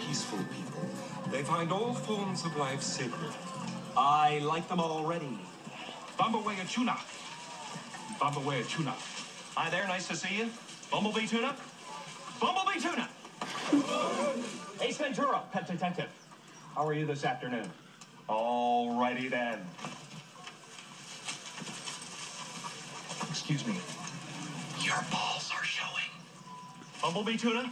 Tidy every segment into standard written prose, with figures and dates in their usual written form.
peaceful people. They find all forms of life sacred. I like them already. Bumbleway tuna. Bumbleway tuna. Hi there, nice to see you. Bumblebee tuna? Bumblebee tuna! Ace Ventura, pet detective. How are you this afternoon? Alrighty then. Excuse me. Your balls are showing. Bumblebee tuna?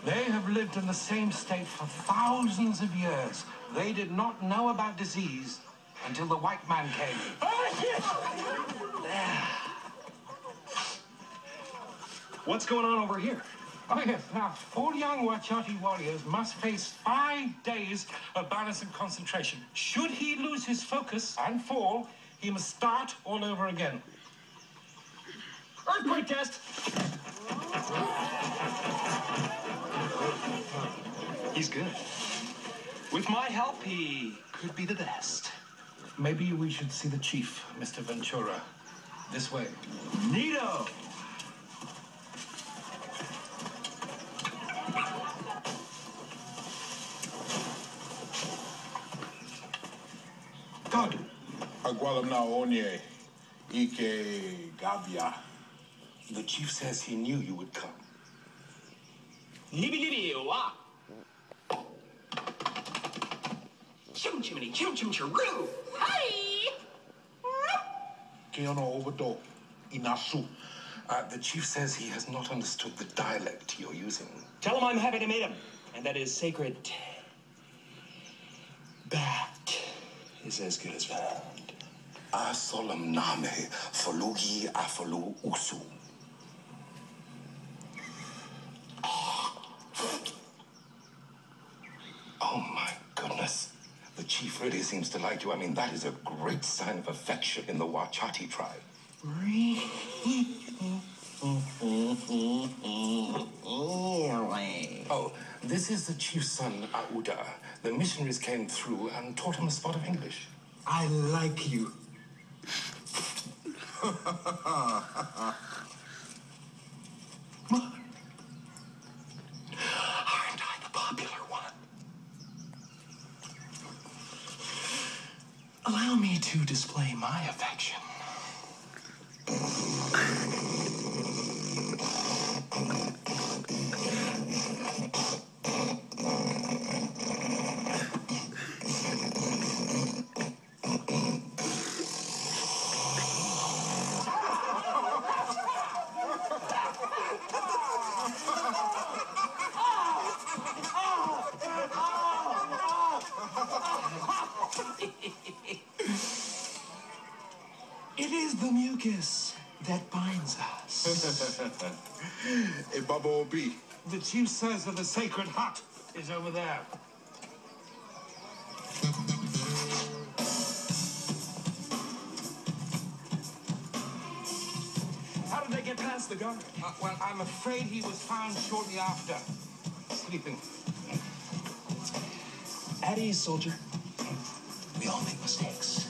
They have lived in the same state for thousands of years. They did not know about disease until the white man came. What's going on over here? Oh, yes. Now, all young Wachati warriors must face 5 days of balance and concentration. Should he lose his focus and fall, he must start all over again. Earthquake test! He's good. With my help, he could be the best. Maybe we should see the chief, Mr. Ventura. This way. Neato! God. Agualam na onye, Ike Gabia. The chief says he knew you would come. Libby wa. Chim chimney, chim chim chiroo. Hi! Keono obodo, Inasu. The chief says he has not understood the dialect you're using. Tell him I'm happy to meet him, and that his sacred bat is as good as found. A solemn name, Folugi Afolu Usu. Oh my goodness. The chief really seems to like you. I mean, that is a great sign of affection in the Wachati tribe. Really? Oh, this is the chief's son, Auda. The missionaries came through and taught him a spot of English. I like you. Aren't I the popular one? Allow me to display my affection. It is the mucus that binds us. A babo B. The chief says that the sacred hut is over there. How did they get past the guard? Well, I'm afraid he was found shortly after, sleeping. At ease, soldier. We all make mistakes.